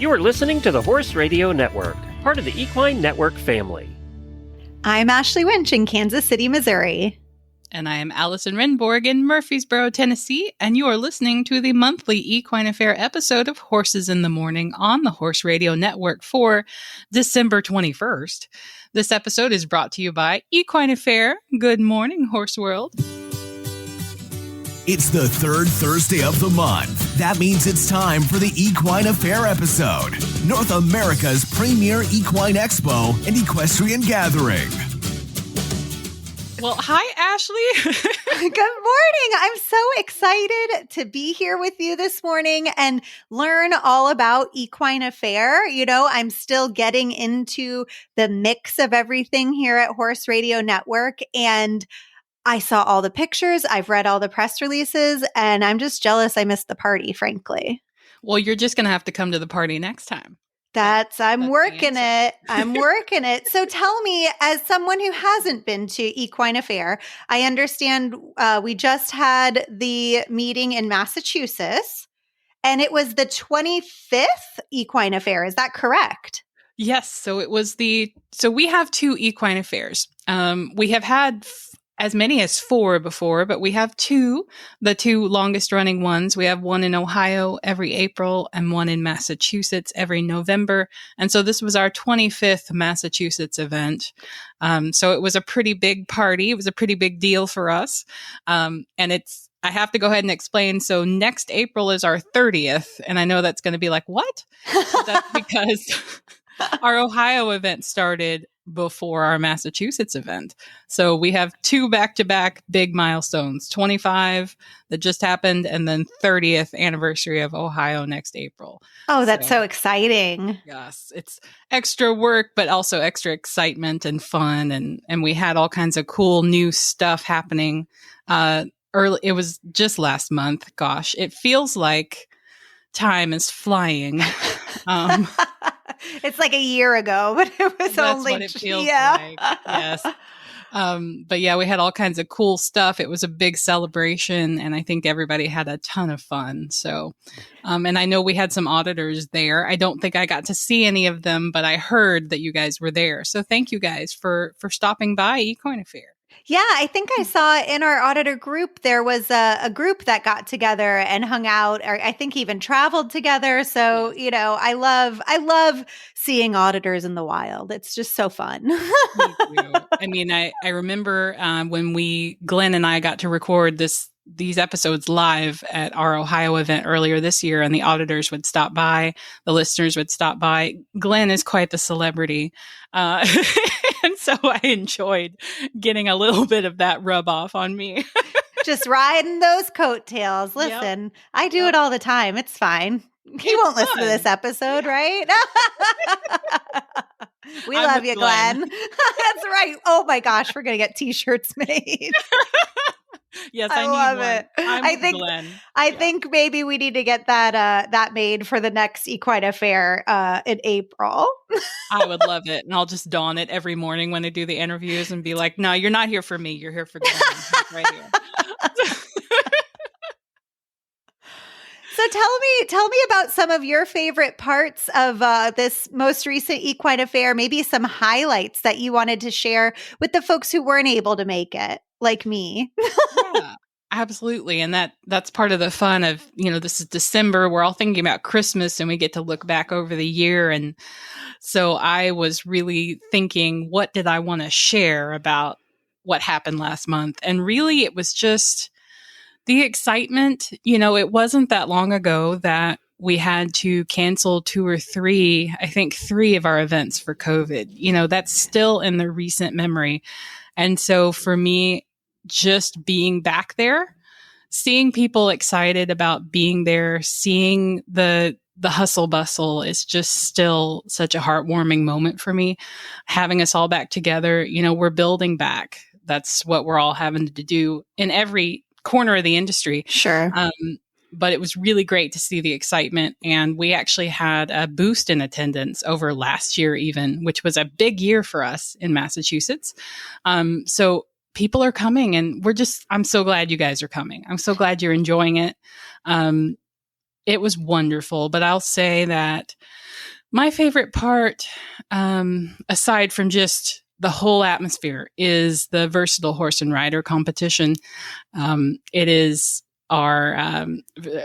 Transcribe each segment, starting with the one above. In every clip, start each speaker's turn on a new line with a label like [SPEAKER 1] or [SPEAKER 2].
[SPEAKER 1] You are listening to the Horse Radio Network, part of the Equine Network family.
[SPEAKER 2] I'm Ashley Winch in Kansas City, Missouri.
[SPEAKER 3] And I am Allison Renborg in Murfreesboro, Tennessee, and you are listening to the monthly Equine Affaire episode of Horses in the Morning on the Horse Radio Network for December 21st. This episode is brought to you by Equine Affaire. Good morning, Horse World.
[SPEAKER 4] It's the third Thursday of the month. That means it's time for the Equine Affaire episode, North America's premier equine expo and equestrian gathering.
[SPEAKER 3] Well, hi, Ashley.
[SPEAKER 2] Good morning. I'm so excited to be here with you this morning and learn all about Equine Affaire. You know, I'm still getting into the mix of everything here at Horse Radio Network, and I saw all the pictures, I've read all the press releases, and I'm just jealous I missed the party, frankly.
[SPEAKER 3] Well, you're just going to have to come to the party next time.
[SPEAKER 2] I'm working it. I'm working it. So tell me, as someone who hasn't been to Equine Affaire, I understand we just had the meeting in Massachusetts, and it was the 25th Equine Affaire. Is that correct?
[SPEAKER 3] Yes. So we have two Equine Affairs. We have had as many as 4 before, but we have the two longest running ones. We have one in Ohio every April and one in Massachusetts every November. And so this was our 25th Massachusetts event. So it was a pretty big party. It was a pretty big deal for us. I have to go ahead and explain. So next April is our 30th. And I know that's going to be like, what? That's because our Ohio event started before our Massachusetts event. So we have 2 back-to-back big milestones, 25 that just happened, and then 30th anniversary of Ohio next April.
[SPEAKER 2] Oh, that's so exciting.
[SPEAKER 3] Yes, it's extra work, but also extra excitement and fun. And we had all kinds of cool new stuff happening. It was just last month. Gosh, it feels like time is flying.
[SPEAKER 2] It's like a year ago, but it was
[SPEAKER 3] That's
[SPEAKER 2] only
[SPEAKER 3] what it feels like. Yes. But yeah, we had all kinds of cool stuff. It was a big celebration, and I think everybody had a ton of fun. So, and I know we had some auditors there. I don't think I got to see any of them, but I heard that you guys were there. So thank you guys for stopping by Equine Affaire.
[SPEAKER 2] Yeah, I think I saw in our auditor group, there was a group that got together and hung out, or I think even traveled together. So, you know, I love seeing auditors in the wild. It's just so fun.
[SPEAKER 3] Me too. I mean, I remember when Glenn and I got to record these episodes live at our Ohio event earlier this year, and the auditors would stop by, the listeners would stop by. Glenn is quite the celebrity. And so I enjoyed getting a little bit of that rub off on me.
[SPEAKER 2] Just riding those coattails. Listen, I do it all the time. It's fine. He won't listen to this episode, right? We love you, Glenn. That's right. Oh my gosh, we're going to get t-shirts made.
[SPEAKER 3] Yes,
[SPEAKER 2] I love it. I think maybe we need to get that made for the next Equine Affaire in April.
[SPEAKER 3] I would love it, and I'll just don it every morning when I do the interviews and be like, "No, you're not here for me. You're here for Glenn. He's right here."
[SPEAKER 2] So tell me about some of your favorite parts of this most recent Equine Affaire. Maybe some highlights that you wanted to share with the folks who weren't able to make it, like me.
[SPEAKER 3] Yeah, absolutely. And that's part of the fun of, you know, this is December. We're all thinking about Christmas, and we get to look back over the year. And so I was really thinking, what did I want to share about what happened last month? And really, it was just the excitement. You know, it wasn't that long ago that we had to cancel 2 or 3, I think 3 of our events for COVID. You know, that's still in the recent memory. And so for me, just being back there, seeing people excited about being there, seeing the hustle bustle is just still such a heartwarming moment for me. Having us all back together, you know, we're building back. That's what we're all having to do in every corner of the industry.
[SPEAKER 2] Sure.
[SPEAKER 3] But it was really great to see the excitement. And we actually had a boost in attendance over last year even, which was a big year for us in Massachusetts. So people are coming, and I'm so glad you guys are coming. I'm so glad you're enjoying it. it was wonderful. But I'll say that my favorite part, aside from just the whole atmosphere, is the versatile horse and rider competition. It is our,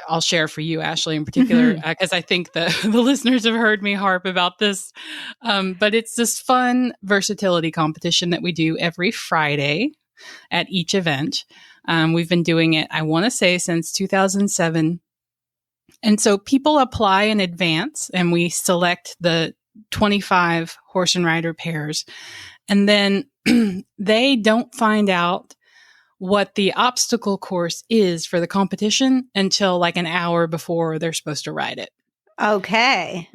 [SPEAKER 3] I'll share for you, Ashley, in particular, because I think the listeners have heard me harp about this. But it's this fun versatility competition that we do every Friday at each event. We've been doing it, I want to say, since 2007. And so people apply in advance, and we select the 25 horse and rider pairs. And then they don't find out what the obstacle course is for the competition until like an hour before they're supposed to ride it.
[SPEAKER 2] Okay.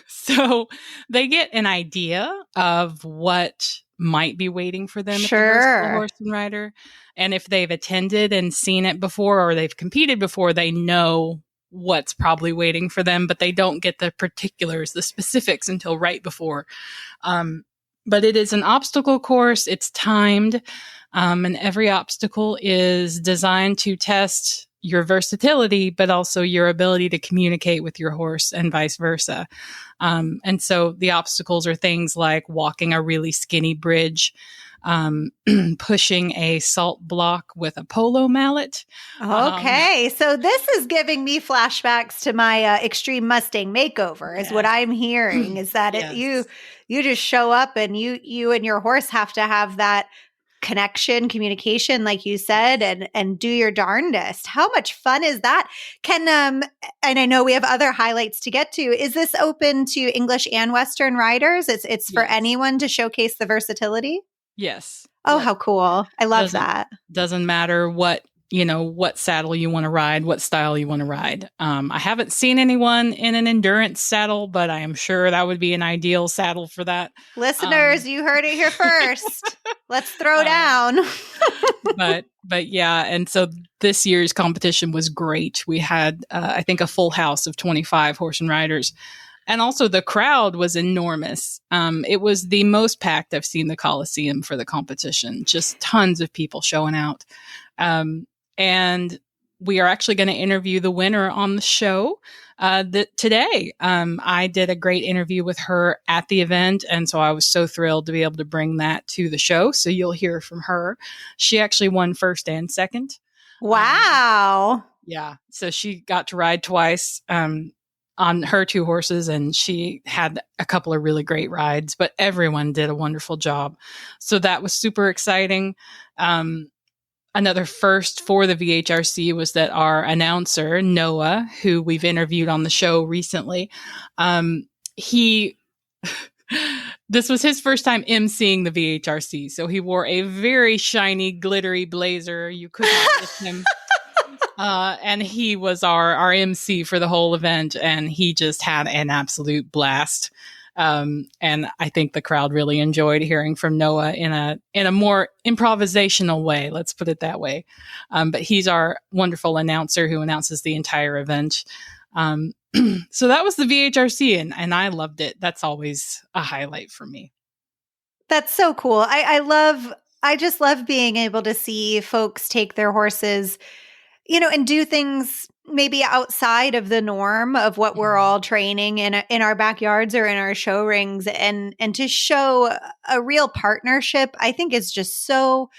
[SPEAKER 3] So they get an idea of what might be waiting for them at the
[SPEAKER 2] Sure.
[SPEAKER 3] versatile horse and rider. And if they've attended and seen it before, or they've competed before, they know what's probably waiting for them, but they don't get the particulars, the specifics, until right before. But it is an obstacle course. It's timed. And every obstacle is designed to test your versatility, but also your ability to communicate with your horse and vice versa. And so the obstacles are things like walking a really skinny bridge, pushing a salt block with a polo mallet.
[SPEAKER 2] Okay. So this is giving me flashbacks to my Extreme Mustang makeover is what I'm hearing, is that you just show up and you and your horse have to have that connection, communication, like you said, and do your darndest. How much fun is that? And I know we have other highlights to get to. Is this open to English and Western riders? It's for anyone to showcase the versatility?
[SPEAKER 3] Yes.
[SPEAKER 2] Oh, how cool. I love that.
[SPEAKER 3] Doesn't matter what saddle you want to ride, what style you want to ride. I haven't seen anyone in an endurance saddle, but I am sure that would be an ideal saddle for that.
[SPEAKER 2] Listeners, you heard it here first. Let's throw down.
[SPEAKER 3] but yeah. And so this year's competition was great. We had, I think, a full house of 25 horse and riders. And also the crowd was enormous. It was the most packed I've seen the Coliseum for the competition. Just tons of people showing out. And we are actually going to interview the winner on the show today. I did a great interview with her at the event, and so I was so thrilled to be able to bring that to the show. So you'll hear from her. She actually won first and second.
[SPEAKER 2] Wow.
[SPEAKER 3] Yeah. So she got to ride twice on her two horses, and she had a couple of really great rides, but everyone did a wonderful job. So that was super exciting. Another first for the VHRC was that our announcer, Noah, who we've interviewed on the show recently, this was his first time emceeing the VHRC. So he wore a very shiny, glittery blazer. You could not miss him. And he was our MC for the whole event, and he just had an absolute blast. And I think the crowd really enjoyed hearing from Noah in a more improvisational way. Let's put it that way. But he's our wonderful announcer who announces the entire event. So that was the VHRC, and I loved it. That's always a highlight for me.
[SPEAKER 2] That's so cool. I just love being able to see folks take their horses, and do things maybe outside of the norm of what we're all training in our backyards or in our show rings, and to show a real partnership, I think is just so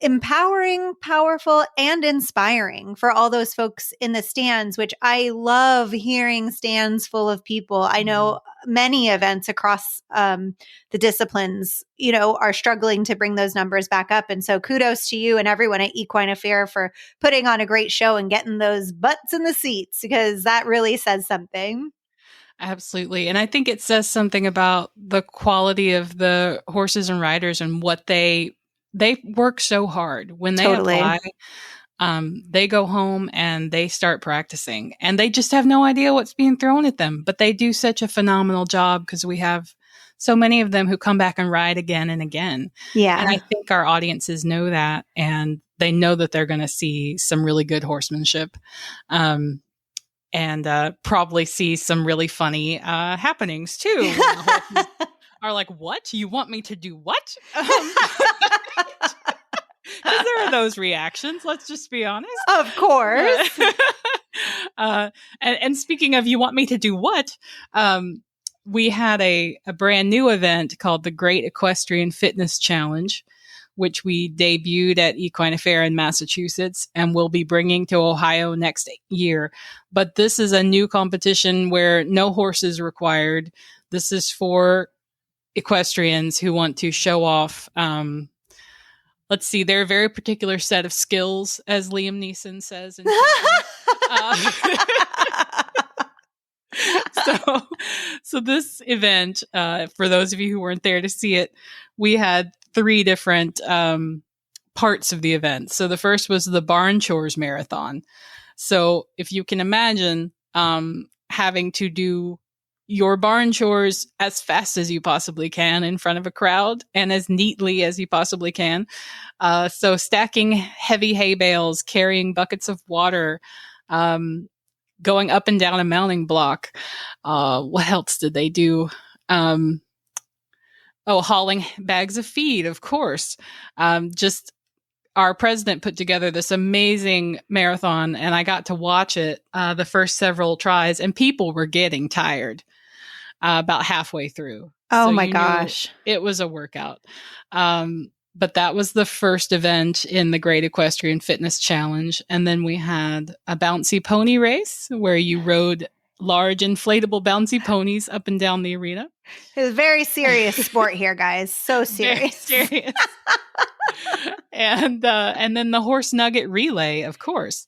[SPEAKER 2] empowering, powerful, and inspiring for all those folks in the stands, which I love hearing stands full of people. I know many events across the disciplines, are struggling to bring those numbers back up. And so kudos to you and everyone at Equine Affaire for putting on a great show and getting those butts in the seats, because that really says something.
[SPEAKER 3] Absolutely. And I think it says something about the quality of the horses and riders and what they work so hard. When they apply, they go home and they start practicing, and they just have no idea what's being thrown at them, but they do such a phenomenal job because we have so many of them who come back and ride again and again.
[SPEAKER 2] Yeah.
[SPEAKER 3] And I think our audiences know that, and they know that they're going to see some really good horsemanship. And probably see some really funny happenings too. Are like, what? You want me to do what? Because there are those reactions. Let's just be honest.
[SPEAKER 2] Of course.
[SPEAKER 3] And speaking of, you want me to do what? We had a brand new event called the Great Equestrian Fitness Challenge, which we debuted at Equine Affaire in Massachusetts and will be bringing to Ohio next year. But this is a new competition where no horse is required. This is for equestrians who want to show off, let's see, they're a very particular set of skills, as Liam Neeson says. So this event, for those of you who weren't there to see it, we had 3 different parts of the event. So the first was the Barn Chores Marathon. So if you can imagine having to do your barn chores as fast as you possibly can in front of a crowd and as neatly as you possibly can. So stacking heavy hay bales, carrying buckets of water, going up and down a mounting block. What else did they do? Hauling bags of feed, of course. Just our president put together this amazing marathon, and I got to watch it the first several tries, and people were getting tired about halfway through.
[SPEAKER 2] Oh my gosh.
[SPEAKER 3] It was a workout. But that was the first event in the Great Equestrian Fitness Challenge. And then we had a bouncy pony race where you rode large inflatable bouncy ponies up and down the arena.
[SPEAKER 2] It was a very serious sport here, guys. So serious.
[SPEAKER 3] Very serious. And then the horse nugget relay, of course,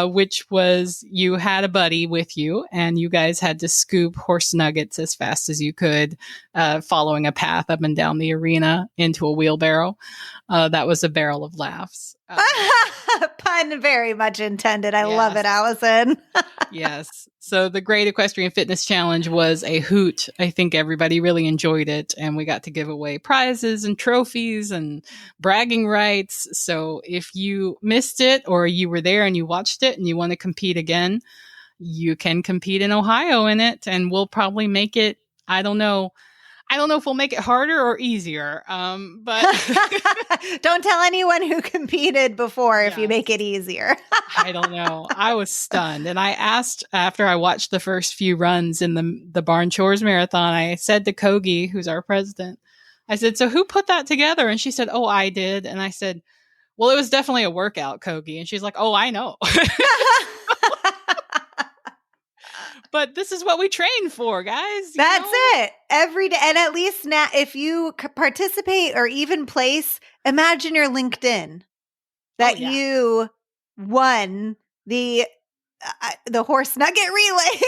[SPEAKER 3] which was you had a buddy with you and you guys had to scoop horse nuggets as fast as you could, following a path up and down the arena into a wheelbarrow. That was a barrel of laughs.
[SPEAKER 2] Pun very much intended. I
[SPEAKER 3] Yes.
[SPEAKER 2] love it, Allison.
[SPEAKER 3] Yes. So the Great Equestrian Fitness Challenge was a hoot. I think everybody really enjoyed it, and we got to give away prizes and trophies and bragging rights. So if you missed it or you were there and you watched it and you want to compete again, you can compete in Ohio in it, and we'll probably make it, I don't know if we'll make it harder or easier. But
[SPEAKER 2] Don't tell anyone who competed before if you
[SPEAKER 3] Yes.
[SPEAKER 2] make it easier.
[SPEAKER 3] I don't know. I was stunned. And I asked after I watched the first few runs in the Barn Chores Marathon, I said to Kogi, who's our president, I said, so who put that together? And she said, oh, I did. And I said, well, it was definitely a workout, Kogi. And she's like, oh, I know. But this is what we train for, guys.
[SPEAKER 2] That's it. Every day. And at least now, if you participate or even place, imagine your LinkedIn that
[SPEAKER 3] yeah.
[SPEAKER 2] you won the horse nugget relay.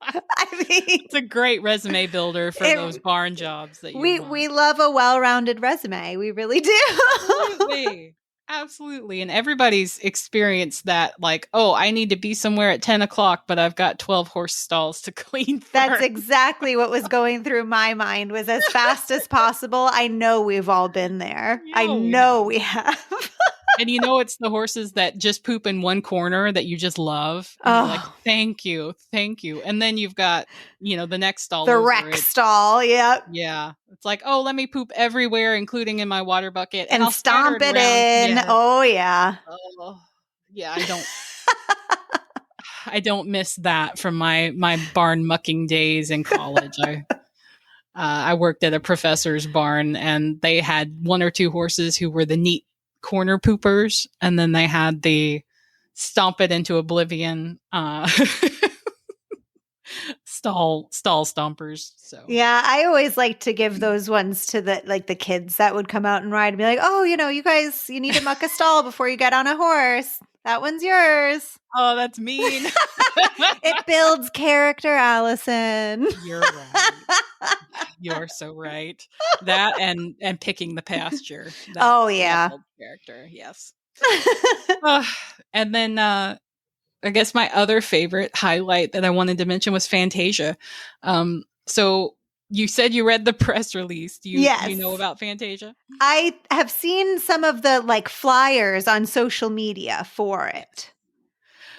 [SPEAKER 2] I mean,
[SPEAKER 3] It's a great resume builder for those barn jobs that you want.
[SPEAKER 2] we love a well-rounded resume. We really do.
[SPEAKER 3] Absolutely. Absolutely. And everybody's experienced that, like, oh, I need to be somewhere at 10 o'clock, but I've got 12 horse stalls to clean first.
[SPEAKER 2] That's exactly what was going through my mind, was as fast as possible. I know we've all been there. I know we have.
[SPEAKER 3] And it's the horses that just poop in one corner that you just love. And you're like, thank you. And then you've got, the next stall.
[SPEAKER 2] The wreck stall. Yep.
[SPEAKER 3] Yeah. It's like, oh, let me poop everywhere, including in my water bucket.
[SPEAKER 2] And
[SPEAKER 3] I'll
[SPEAKER 2] stomp
[SPEAKER 3] scatter
[SPEAKER 2] it in.
[SPEAKER 3] Yeah.
[SPEAKER 2] Oh, yeah.
[SPEAKER 3] Oh, yeah, I don't miss that from my barn mucking days in college. I worked at a professor's barn, and they had 1 or 2 horses who were the neat corner poopers, and then they had the stomp it into oblivion stall stompers. So
[SPEAKER 2] yeah, I always like to give those ones to the kids that would come out and ride and be like, oh, you guys, you need to muck a stall before you get on a horse. That one's yours.
[SPEAKER 3] Oh, that's mean.
[SPEAKER 2] It builds character, Allison.
[SPEAKER 3] You're right. You're so right. That and picking the pasture.
[SPEAKER 2] Oh, yeah.
[SPEAKER 3] Character, yes. And then I guess my other favorite highlight that I wanted to mention was Fantasia. So you said you read the press release. Do you know about Fantasia?
[SPEAKER 2] I have seen some of the flyers on social media for it.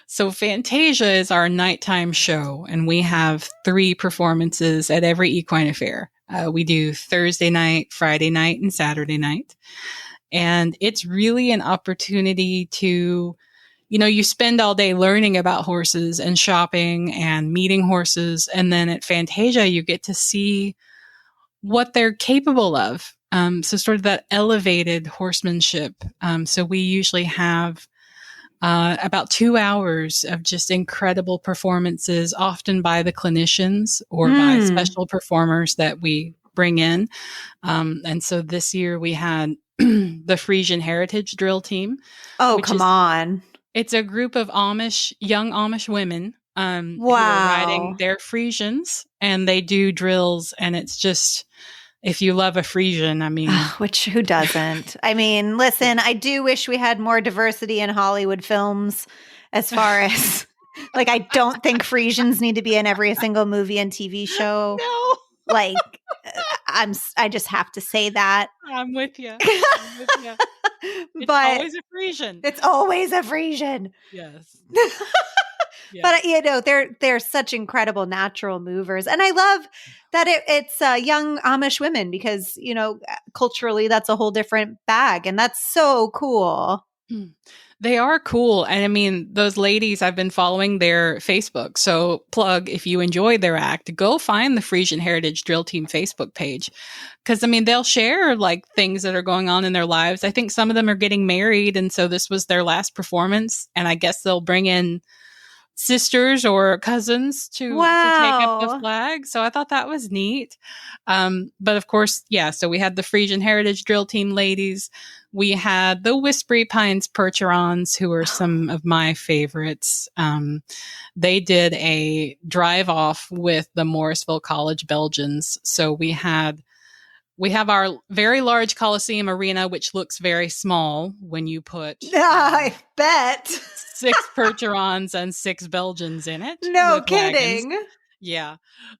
[SPEAKER 3] So Fantasia is our nighttime show, and we have 3 performances at every Equine Affaire. We do Thursday night, Friday night, and Saturday night. And it's really an opportunity to you spend all day learning about horses and shopping and meeting horses. And then at Fantasia, you get to see what they're capable of. So sort of that elevated horsemanship. So we usually have about 2 hours of just incredible performances, often by the clinicians or by special performers that we bring in. And so this year we had the Frisian Heritage Drill Team.
[SPEAKER 2] Oh, come on.
[SPEAKER 3] It's a group of young Amish women who are riding their Frisians, and they do drills, and it's just, if you love a Frisian, I mean.
[SPEAKER 2] Who doesn't? I mean, listen, I do wish we had more diversity in Hollywood films as far as, like, I don't think Frisians need to be in every single movie and TV show.
[SPEAKER 3] No.
[SPEAKER 2] Like, I just have to say that.
[SPEAKER 3] I'm with you. It's
[SPEAKER 2] but
[SPEAKER 3] always a Frisian.
[SPEAKER 2] It's always a Frisian.
[SPEAKER 3] Yes.
[SPEAKER 2] But they're such incredible natural movers, and I love that it's young Amish women because culturally that's a whole different bag, and that's so cool.
[SPEAKER 3] They are cool, and I mean those ladies. I've been following their Facebook, so plug if you enjoy their act, go find the Frisian Heritage Drill Team Facebook page because I mean they'll share like things that are going on in their lives. I think some of them are getting married, and so this was their last performance, and I guess they'll bring in sisters or cousins to take up the flag. So I thought that was neat. But of course, so we had the Frisian Heritage Drill Team ladies. We had the Whispery Pines Percherons, who are some of my favorites. They did a drive off with the Morrisville College Belgians. So we have our very large Coliseum arena, which looks very small when you put
[SPEAKER 2] I bet
[SPEAKER 3] 6 Percherons and 6 Belgians in it.
[SPEAKER 2] No kidding.
[SPEAKER 3] Wagons. Yeah.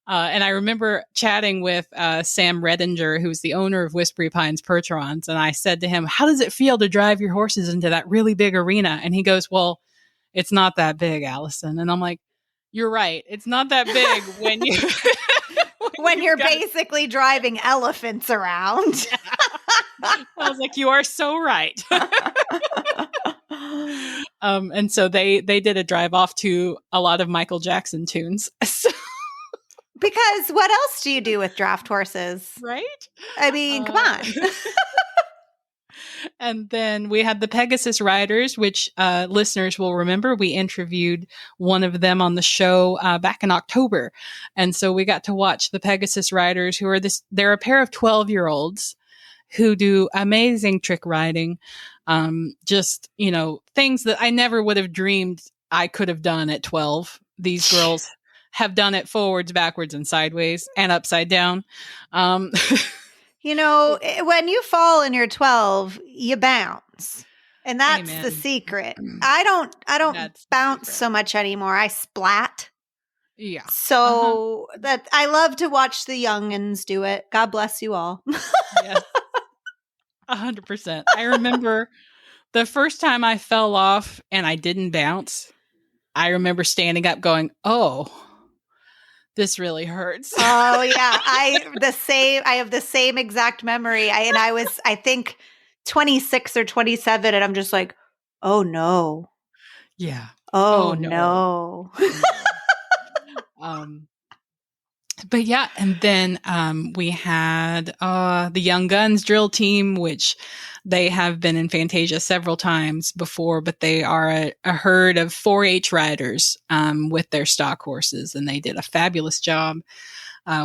[SPEAKER 3] And I remember chatting with Sam Redinger, who's the owner of Whispery Pines Percherons. And I said to him, how does it feel to drive your horses into that really big arena? And he goes, well, it's not that big, Allison. And I'm like, you're right. It's not that big when you...
[SPEAKER 2] when you're basically driving elephants around.
[SPEAKER 3] I was like, you are so right. And so they did a drive off to a lot of Michael Jackson tunes.
[SPEAKER 2] Because what else do you do with draft horses?
[SPEAKER 3] Right?
[SPEAKER 2] I mean, come on.
[SPEAKER 3] And then we had the Pegasus Riders, which listeners will remember. We interviewed one of them on the show back in October. And so we got to watch the Pegasus Riders, they're a pair of 12-year-olds who do amazing trick riding. Just, things that I never would have dreamed I could have done at 12. These girls have done it forwards, backwards, and sideways, and upside down.
[SPEAKER 2] When you fall and you're 12, you bounce. And that's
[SPEAKER 3] Amen.
[SPEAKER 2] the secret. I don't bounce so much anymore. I splat.
[SPEAKER 3] Yeah.
[SPEAKER 2] So that I love to watch the youngins do it. God bless you all.
[SPEAKER 3] Yes. 100%. I remember the first time I fell off and I didn't bounce. I remember standing up going, oh, this really hurts.
[SPEAKER 2] Oh yeah. I have the same exact memory. I was, I think 26 or 27 and I'm just like, oh no.
[SPEAKER 3] Yeah.
[SPEAKER 2] Oh no.
[SPEAKER 3] But yeah, and then we had the Young Guns Drill Team, which they have been in Fantasia several times before, but they are a herd of 4-H riders with their stock horses, and they did a fabulous job.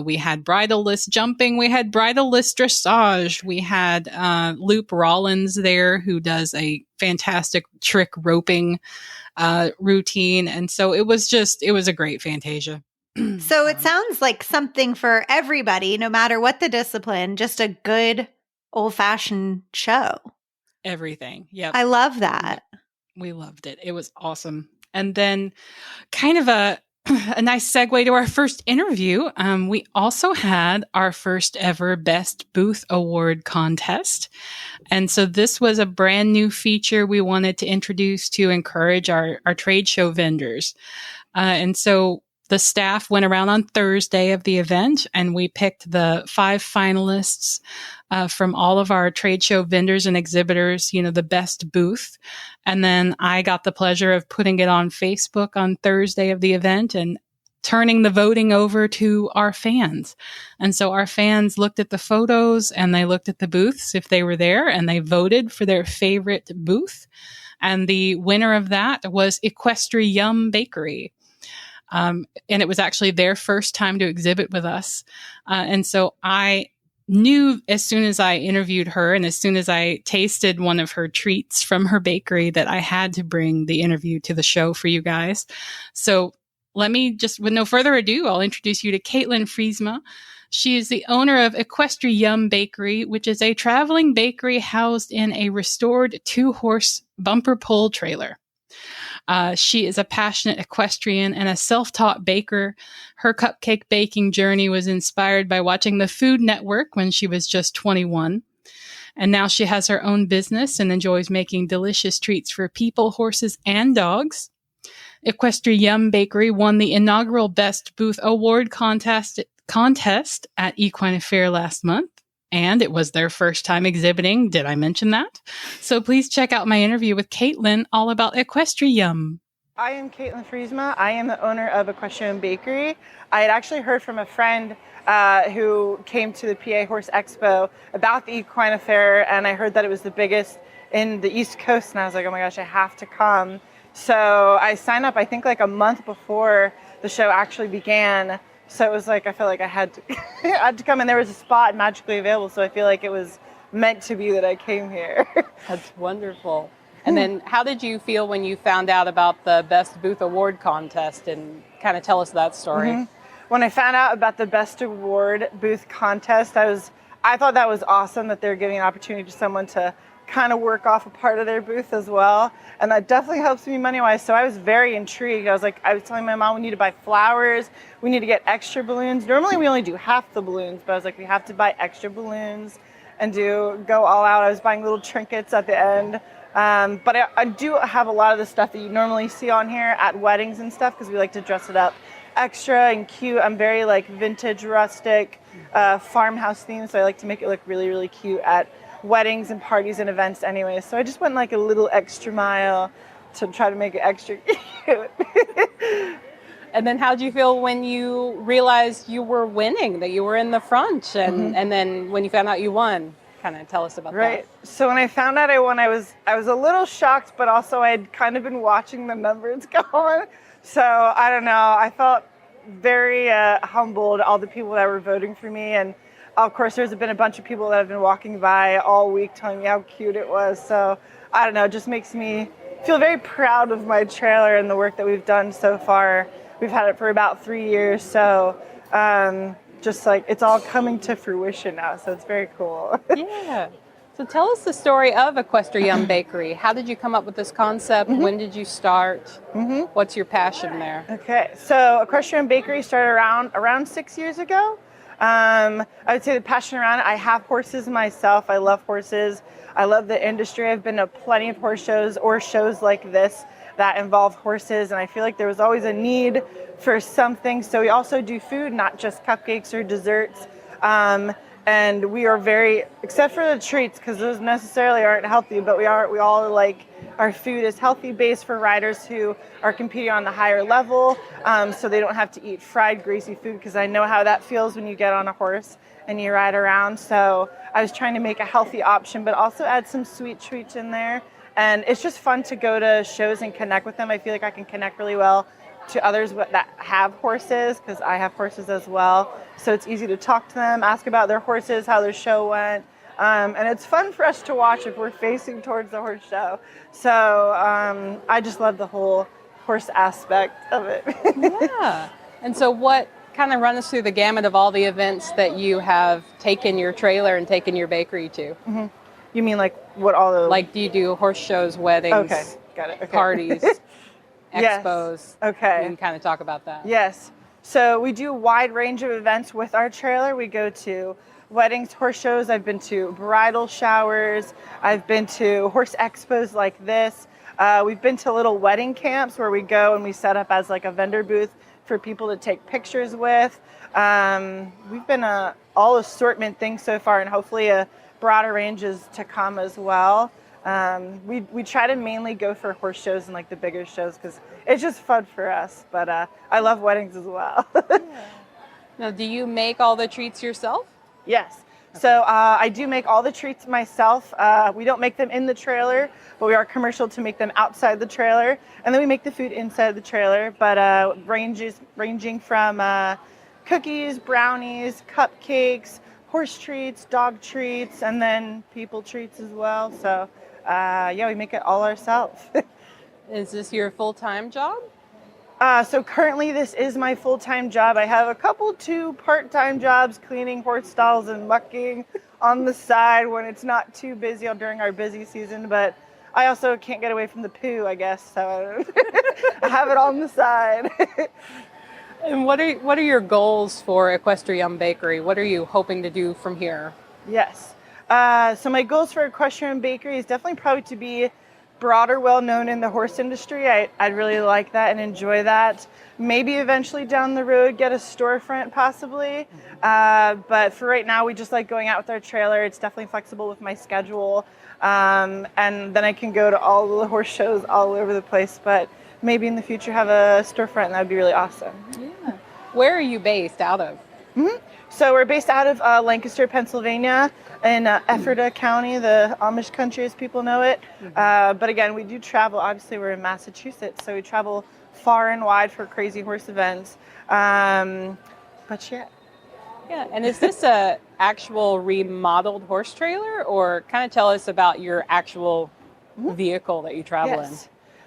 [SPEAKER 3] We had bridleless jumping. We had bridleless dressage. We had Loop Rollins there, who does a fantastic trick roping routine. And so it was a great Fantasia.
[SPEAKER 2] So it sounds like something for everybody, no matter what the discipline, just a good old-fashioned show.
[SPEAKER 3] Everything. Yeah.
[SPEAKER 2] I love that.
[SPEAKER 3] We loved it. It was awesome. And then kind of a nice segue to our first interview. We also had our first ever Best Booth Award contest. And so this was a brand new feature we wanted to introduce to encourage our trade show vendors. And so the staff went around on Thursday of the event, and we picked the 5 finalists from all of our trade show vendors and exhibitors, the best booth. And then I got the pleasure of putting it on Facebook on Thursday of the event and turning the voting over to our fans. And so our fans looked at the photos and they looked at the booths if they were there, and they voted for their favorite booth. And the winner of that was EquestriYUM Bakery. And it was actually their first time to exhibit with us. And so I knew as soon as I interviewed her and as soon as I tasted one of her treats from her bakery that I had to bring the interview to the show for you guys. So let me just, with no further ado, I'll introduce you to Katelyn Friesema. She is the owner of EquestriYUM Bakery, which is a traveling bakery housed in a restored 2-horse bumper pull trailer. She is a passionate equestrian and a self-taught baker. Her cupcake baking journey was inspired by watching the Food Network when she was just 21. And now she has her own business and enjoys making delicious treats for people, horses, and dogs. EquestriYUM Bakery won the inaugural Best Booth Award contest at Equine Affaire last month. And it was their first time exhibiting. Did I mention that? So please check out my interview with Katelyn all about EquestriYUM.
[SPEAKER 5] I am Katelyn Friesema. I am the owner of EquestriYUM Bakery. I had actually heard from a friend who came to the PA Horse Expo about the Equine Affaire, and I heard that it was the biggest in the East Coast, and I was like, oh my gosh, I have to come. So I signed up, I think like a month before the show actually began. So it was like, I felt like I had to come, and there was a spot magically available. So I feel like it was meant to be that I came here.
[SPEAKER 6] That's wonderful. And then how did you feel when you found out about the Best Booth Award contest, and kind of tell us that story?
[SPEAKER 5] Mm-hmm. When I found out about the Best Award Booth contest, I thought that was awesome that they're giving an opportunity to someone to kind of work off a part of their booth as well. And that definitely helps me money-wise. So I was very intrigued. I was telling my mom we need to buy flowers. We need to get extra balloons. Normally we only do half the balloons, but I was like, we have to buy extra balloons and go all out. I was buying little trinkets at the end. But I do have a lot of the stuff that you normally see on here at weddings and stuff, because we like to dress it up extra and cute. I'm very like vintage, rustic, farmhouse themed. So I like to make it look really, really cute at weddings and parties and events anyway. So I just went like a little extra mile to try to make it extra cute.
[SPEAKER 6] And then how did you feel when you realized you were winning, that you were in the front, and then when you found out you won? Kind of tell us about that.
[SPEAKER 5] Right. So when I found out I won, I was a little shocked, but also I had kind of been watching the numbers go on. So I don't know. I felt very humbled, all the people that were voting for me. And of course, there's been a bunch of people that have been walking by all week telling me how cute it was. So I don't know, it just makes me feel very proud of my trailer and the work that we've done so far. We've had it for about 3 years. So just like it's all coming to fruition now. So it's very cool.
[SPEAKER 6] Yeah. So tell us the story of EquestriYUM Bakery. How did you come up with this concept? When did you start? What's your passion there?
[SPEAKER 5] Okay. So EquestriYUM Bakery started around 6 years ago. I would say the passion around it, I have horses myself. I love horses. I love the industry. I've been to plenty of horse shows or shows like this that involve horses, and I feel like there was always a need for something. So we also do food, not just cupcakes or desserts. And we are very, except for the treats, because those necessarily aren't healthy, but we all like our food is healthy based for riders who are competing on the higher level, so they don't have to eat fried, greasy food, because I know how that feels when you get on a horse and you ride around. So I was trying to make a healthy option, but also add some sweet treats in there. And it's just fun to go to shows and connect with them. I feel like I can connect really well to others that have horses, because I have horses as well. So it's easy to talk to them, ask about their horses, how their show went. And it's fun for us to watch if we're facing towards the horse show. So I just love the whole horse aspect of it.
[SPEAKER 6] Yeah. And so what kind of run us through the gamut of all the events that you have taken your trailer and taken your bakery to?
[SPEAKER 5] You mean like what all the...
[SPEAKER 6] Like, do you do horse shows, weddings,
[SPEAKER 5] Okay, got it. Okay.
[SPEAKER 6] parties,
[SPEAKER 5] Yes.
[SPEAKER 6] expos?
[SPEAKER 5] Okay.
[SPEAKER 6] You can kind of talk about that.
[SPEAKER 5] Yes. So we do a wide range of events with our trailer. We go to weddings, horse shows. I've been to bridal showers. I've been to horse expos like this. We've been to little wedding camps where we go and we set up as like a vendor booth for people to take pictures with. We've been all assortment things so far, and hopefully a broader range is to come as well. We try to mainly go for horse shows and like the bigger shows because it's just fun for us. But I love weddings as well.
[SPEAKER 6] Now, do you make all the treats yourself?
[SPEAKER 5] Yes. So I do make all the treats myself. We don't make them in the trailer, but we are commercial to make them outside the trailer. And then we make the food inside the trailer, but ranging from cookies, brownies, cupcakes, horse treats, dog treats, and then people treats as well. So yeah, we make it all ourselves.
[SPEAKER 6] Is this your full-time job?
[SPEAKER 5] So currently this is my full-time job. I have two part-time jobs, cleaning horse stalls and mucking on the side when it's not too busy during our busy season. But I also can't get away from the poo, I guess. So I have it on the side.
[SPEAKER 6] And what are your goals for EquestriYUM Bakery? What are you hoping to do from here?
[SPEAKER 5] Yes. So my goals for EquestriYUM Bakery is definitely probably to be broader, well-known in the horse industry. I'd really like that and enjoy that. Maybe eventually down the road get a storefront possibly. But for right now, we just like going out with our trailer. It's definitely flexible with my schedule. And then I can go to all the horse shows all over the place. But maybe in the future have a storefront, and that would be really awesome.
[SPEAKER 6] Yeah. Where are you based out of?
[SPEAKER 5] Mm-hmm. So we're based out of Lancaster, Pennsylvania, in Ephrata County, the Amish country as people know it. But again, we do travel. Obviously, we're in Massachusetts, so we travel far and wide for crazy horse events. But yeah.
[SPEAKER 6] Yeah, and is this a actual remodeled horse trailer, or kind of tell us about your actual vehicle that you travel in?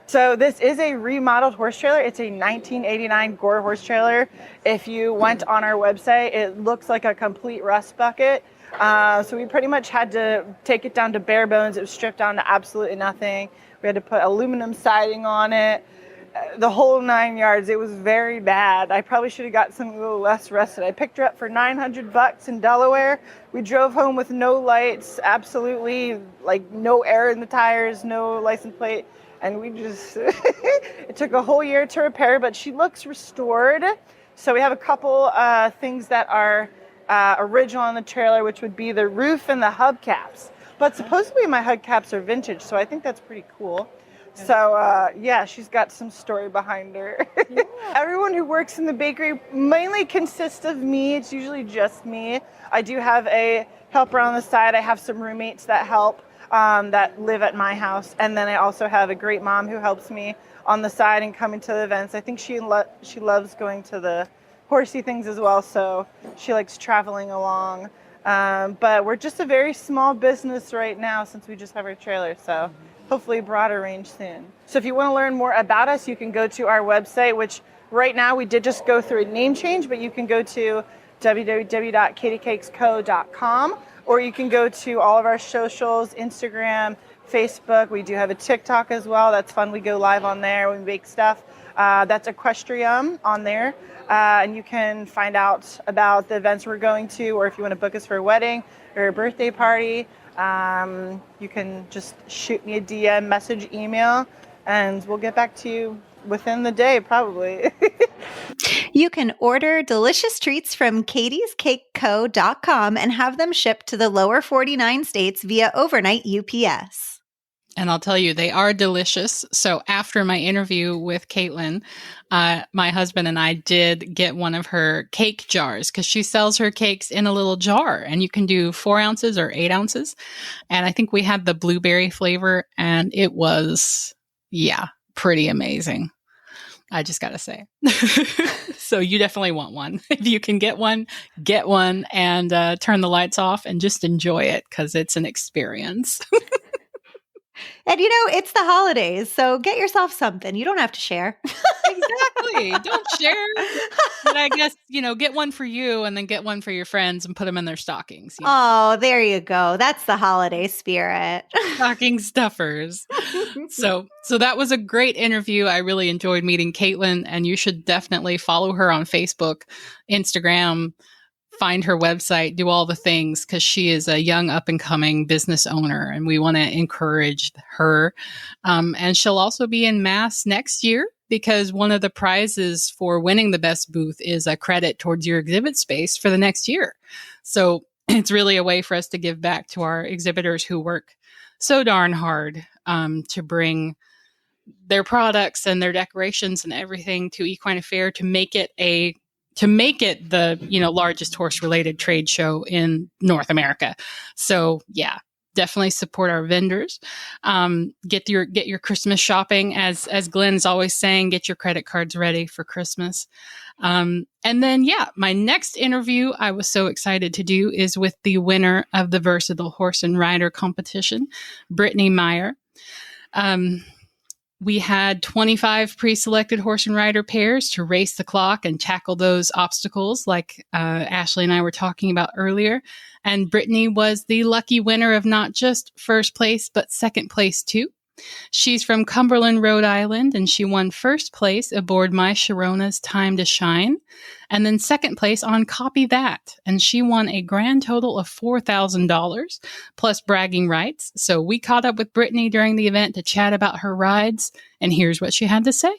[SPEAKER 5] So this is a remodeled horse trailer. It's a 1989 Gore horse trailer. If you went on our website, it looks like a complete rust bucket. So we pretty much had to take it down to bare bones. It was stripped down to absolutely nothing. We had to put aluminum siding on it, the whole 9 yards. It was very bad. I probably should have got something a little less rusted. I picked her up for $900 in Delaware. We drove home with no lights, absolutely like no air in the tires, no license plate. And we just, it took a whole year to repair, but she looks restored. So we have a couple things that are original on the trailer, which would be the roof and the hubcaps. But supposedly my hubcaps are vintage, so I think that's pretty cool. So yeah, she's got some story behind her. Yeah. Everyone who works in the bakery mainly consists of me. It's usually just me. I do have a helper on the side. I have some roommates that help. That live at my house, and then I also have a great mom who helps me on the side and coming to the events. I think she loves going to the horsey things as well, so she likes traveling along. But we're just a very small business right now since we just have our trailer, so hopefully a broader range soon. So if you want to learn more about us, you can go to our website, which right now we did just go through a name change, but you can go to www.katiecakesco.com. Or you can go to all of our socials, Instagram, Facebook. We do have a TikTok as well. That's fun. We go live on there. We make stuff. That's EquestriYUM on there. And you can find out about the events we're going to, or if you want to book us for a wedding or a birthday party, you can just shoot me a DM, message, email, and we'll get back to you within the day, probably.
[SPEAKER 2] You can order delicious treats from katiescakeco.com and have them shipped to the lower 49 states via overnight UPS.
[SPEAKER 3] And I'll tell you, they are delicious. So after my interview with Katelyn, my husband and I did get one of her cake jars because she sells her cakes in a little jar, and you can do 4 ounces or 8 ounces. And I think we had the blueberry flavor, and it was, pretty amazing. I just got to say. So you definitely want one. If you can get one, and turn the lights off and just enjoy it because it's an experience.
[SPEAKER 2] And it's the holidays, so get yourself something. You don't have to share.
[SPEAKER 3] Exactly. Don't share. But I guess, get one for you and then get one for your friends and put them in their stockings.
[SPEAKER 2] Oh, there you go. That's the holiday spirit.
[SPEAKER 3] Stocking stuffers. So that was a great interview. I really enjoyed meeting Katelyn, and you should definitely follow her on Facebook, Instagram, find her website, do all the things, because she is a young up-and-coming business owner, and we want to encourage her. And she'll also be in Mass next year, because one of the prizes for winning the best booth is a credit towards your exhibit space for the next year. So it's really a way for us to give back to our exhibitors who work so darn hard to bring their products and their decorations and everything to Equine Affaire to make it the, largest horse related trade show in North America. So yeah, definitely support our vendors. Get your Christmas shopping, as Glenn's always saying, get your credit cards ready for Christmas. And then, my next interview I was so excited to do is with the winner of the Versatile Horse and Rider competition, Brittany Mayer. We had 25 pre-selected horse and rider pairs to race the clock and tackle those obstacles like Ashley and I were talking about earlier. And Brittany was the lucky winner of not just first place, but second place too. She's from Cumberland, Rhode Island, and she won first place aboard My Sharona's Time to Shine, and then second place on Copy That. And she won a grand total of $4,000 plus bragging rights. So we caught up with Brittany during the event to chat about her rides, and here's what she had to say.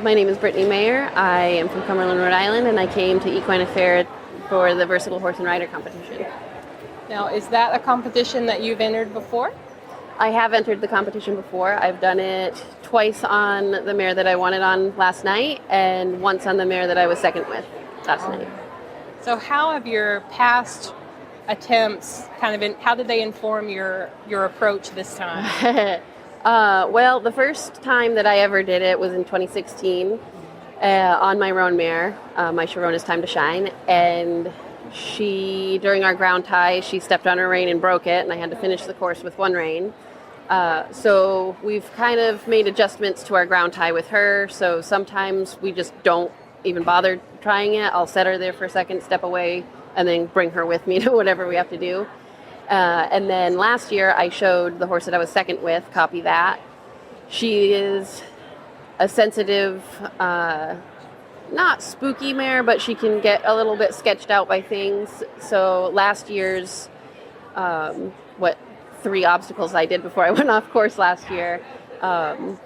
[SPEAKER 7] My name is Brittany Mayer. I am from Cumberland, Rhode Island, and I came to Equine Affaire for the Versatile Horse and Rider competition.
[SPEAKER 6] Now, is that a competition that you've entered before?
[SPEAKER 7] I have entered the competition before. I've done it twice on the mare that I won it on last night and once on the mare that I was second with last night.
[SPEAKER 6] So how have your past attempts how did they inform your approach this time?
[SPEAKER 7] Well, the first time that I ever did it was in 2016 on my roan mare, My Sharona's Time to Shine, and during our ground tie, she stepped on her rein and broke it, and I had to finish the course with one rein. So we've kind of made adjustments to our ground tie with her. So sometimes we just don't even bother trying it. I'll set her there for a second, step away, and then bring her with me to whatever we have to do. And then last year I showed the horse that I was second with, Copy That. She is a sensitive, not spooky mare, but she can get a little bit sketched out by things. So last year's, 3 obstacles I did before I went off course last year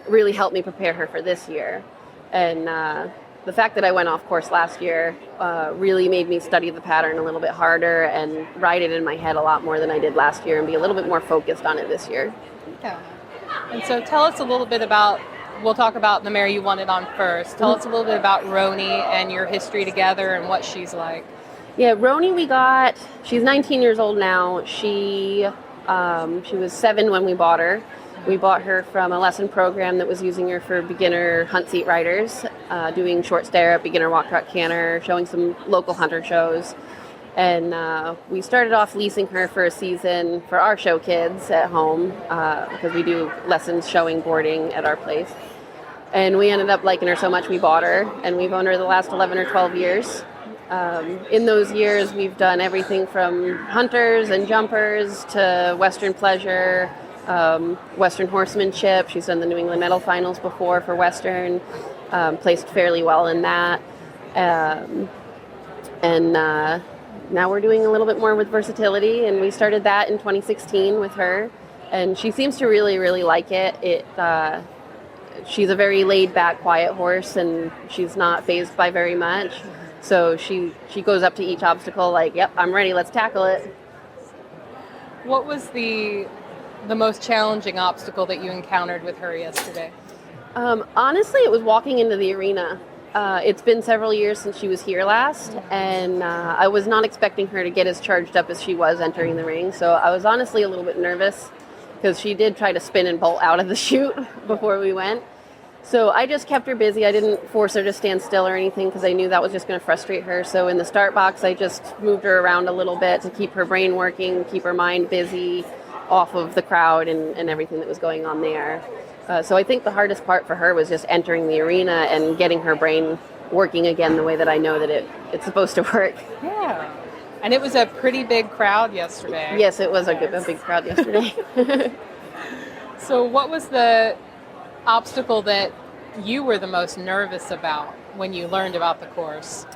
[SPEAKER 7] really helped me prepare her for this year. And the fact that I went off course last year really made me study the pattern a little bit harder and ride it in my head a lot more than I did last year and be a little bit more focused on it this year.
[SPEAKER 6] Yeah. And so tell us a little bit about, we'll talk about the mare you won it on first. Tell us a little bit about Roni and your history together and what she's like.
[SPEAKER 7] Yeah, Roni she's 19 years old now. She was 7 when we bought her. We bought her from a lesson program that was using her for beginner hunt seat riders, doing short stirrup, beginner walk trot canter, showing some local hunter shows. And we started off leasing her for a season for our show kids at home because we do lessons, showing, boarding at our place. And we ended up liking her so much we bought her, and we've owned her the last 11 or 12 years. In those years, we've done everything from hunters and jumpers to Western pleasure, Western horsemanship. She's done the New England Medal Finals before for Western, placed fairly well in that. And now we're doing a little bit more with versatility, and we started that in 2016 with her. And she seems to really, really like it. She's a very laid-back, quiet horse, and she's not fazed by very much. So she goes up to each obstacle like, yep, I'm ready, let's tackle it.
[SPEAKER 6] What was the most challenging obstacle that you encountered with her yesterday?
[SPEAKER 7] Honestly, it was walking into the arena. It's been several years since she was here last, and I was not expecting her to get as charged up as she was entering the ring. So I was honestly a little bit nervous because she did try to spin and bolt out of the chute before we went. So I just kept her busy. I didn't force her to stand still or anything because I knew that was just going to frustrate her. So in the start box, I just moved her around a little bit to keep her brain working, keep her mind busy off of the crowd and everything that was going on there. So I think the hardest part for her was just entering the arena and getting her brain working again the way that I know that it's supposed to work.
[SPEAKER 6] Yeah. And it was a pretty big crowd yesterday.
[SPEAKER 7] Yes, it was a big crowd yesterday.
[SPEAKER 6] So what was the obstacle that you were the most nervous about when you learned about the course?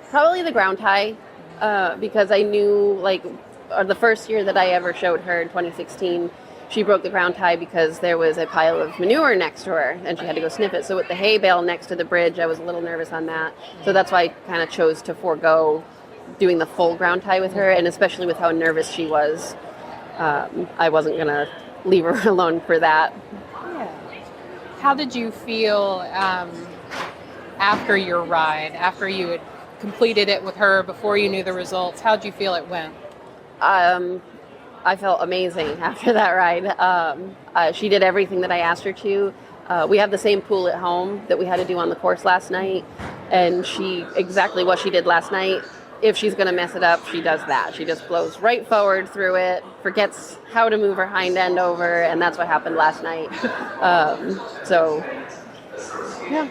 [SPEAKER 7] Probably the ground tie, because I knew, the first year that I ever showed her in 2016, she broke the ground tie because there was a pile of manure next to her and she had to go sniff it. So with the hay bale next to the bridge, I was a little nervous on that. So that's why I kind of chose to forego doing the full ground tie with her, and especially with how nervous she was, I wasn't going to leave her alone for that.
[SPEAKER 6] Yeah. How did you feel after your ride, after you had completed it with her, before you knew the results? How did you feel it went?
[SPEAKER 7] I felt amazing after that ride. She did everything that I asked her to. We have the same pool at home that we had to do on the course last night, and exactly what she did last night. If she's going to mess it up, she does that. She just blows right forward through it, forgets how to move her hind end over, and that's what happened last night. Yeah.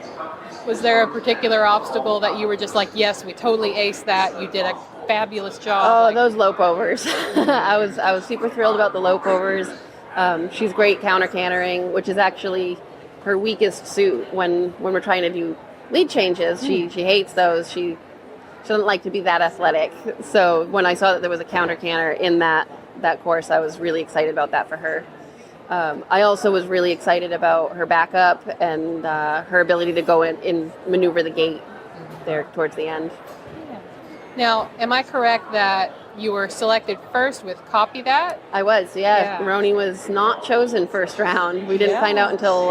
[SPEAKER 6] Was there a particular obstacle that you were just like, yes, we totally aced that, you did a fabulous job?
[SPEAKER 7] Oh, those lope overs. I was super thrilled about the lope overs. She's great counter cantering, which is actually her weakest suit when we're trying to do lead changes. She hates those. She doesn't like to be that athletic. So when I saw that there was a counter canter in that course, I was really excited about that for her. I also was really excited about her backup and her ability to go in maneuver the gate there towards the end.
[SPEAKER 6] Now, am I correct that you were selected first with Copy That?
[SPEAKER 7] I was, yeah. Roni was not chosen first round. We didn't find out until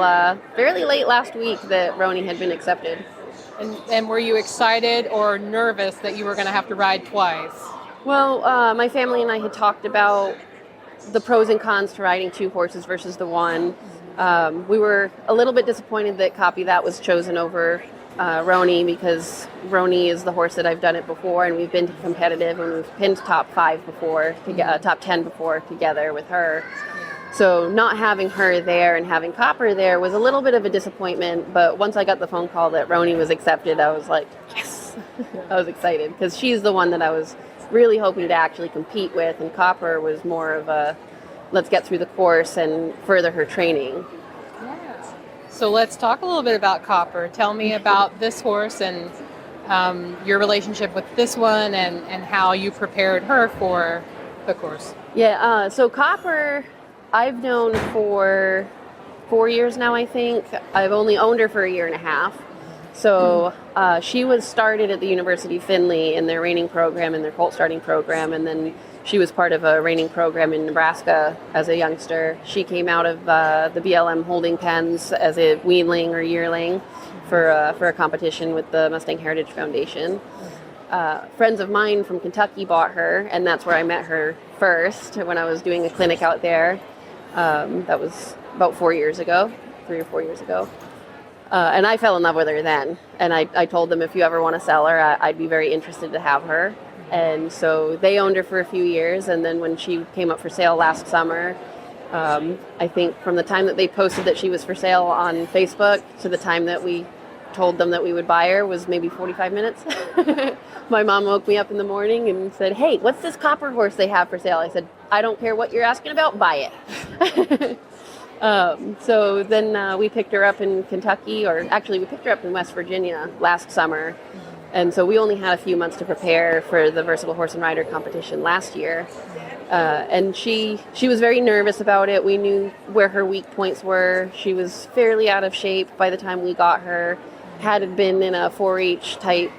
[SPEAKER 7] fairly late last week that Roni had been accepted.
[SPEAKER 6] And were you excited or nervous that you were going to have to ride twice?
[SPEAKER 7] Well, my family and I had talked about the pros and cons to riding two horses versus the one. We were a little bit disappointed that Copy That was chosen over Roni, because Roni is the horse that I've done it before, and we've been competitive, and we've pinned top 5 before, top 10 before together with her. So not having her there and having Copper there was a little bit of a disappointment, but once I got the phone call that Roni was accepted, I was like, yes! I was excited, because she's the one that I was really hoping to actually compete with, and Copper was more of a let's get through the course and further her training.
[SPEAKER 6] So let's talk a little bit about Copper. Tell me about this horse and your relationship with this one and how you prepared her for the course.
[SPEAKER 7] Yeah, so Copper, I've known for 4 years now, I think. I've only owned her for a year and a half. So she was started at the University of Findlay in their reining program, in their colt starting program, and then she was part of a reining program in Nebraska as a youngster. She came out of the BLM holding pens as a weanling or yearling for a competition with the Mustang Heritage Foundation. Friends of mine from Kentucky bought her, and that's where I met her first when I was doing a clinic out there. That was about 3 or 4 years ago. And I fell in love with her then. And I told them, if you ever want to sell her, I'd be very interested to have her. And so they owned her for a few years. And then when she came up for sale last summer, I think from the time that they posted that she was for sale on Facebook to the time that we told them that we would buy her was maybe 45 minutes. My mom woke me up in the morning and said, hey, what's this Copper horse they have for sale? I said, I don't care what you're asking about, buy it. So then we picked her up in Kentucky, or actually we picked her up in West Virginia last summer. And so we only had a few months to prepare for the Versatile Horse and Rider competition last year. And she was very nervous about it. We knew where her weak points were. She was fairly out of shape by the time we got her. Had been in a 4-H type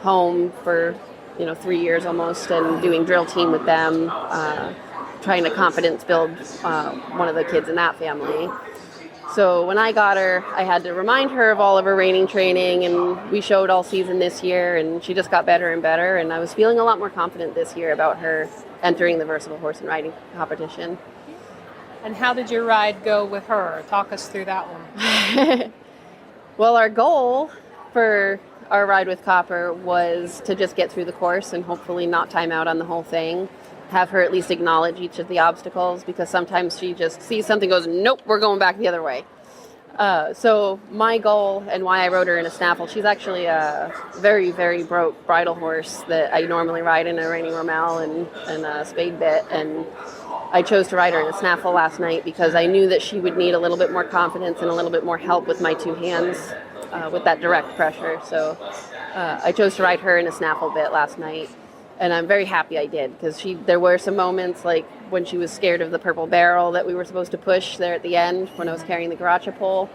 [SPEAKER 7] home for 3 years almost, and doing drill team with them, trying to confidence build one of the kids in that family. So when I got her, I had to remind her of all of her reining training, and we showed all season this year, and she just got better and better, and I was feeling a lot more confident this year about her entering the Versatile Horse and Riding competition.
[SPEAKER 6] And how did your ride go with her? Talk us through that one.
[SPEAKER 7] Well, our goal for our ride with Copper was to just get through the course and hopefully not time out on the whole thing. Have her at least acknowledge each of the obstacles, because sometimes she just sees something, goes, nope, we're going back the other way. So my goal, and why I rode her in a snaffle, she's actually a very, very broke bridle horse that I normally ride in a reining romal and a spade bit, and I chose to ride her in a snaffle last night because I knew that she would need a little bit more confidence and a little bit more help with my two hands with that direct pressure. So I chose to ride her in a snaffle bit last night. And I'm very happy I did, because there were some moments like when she was scared of the purple barrel that we were supposed to push there at the end when I was carrying the garacha pole.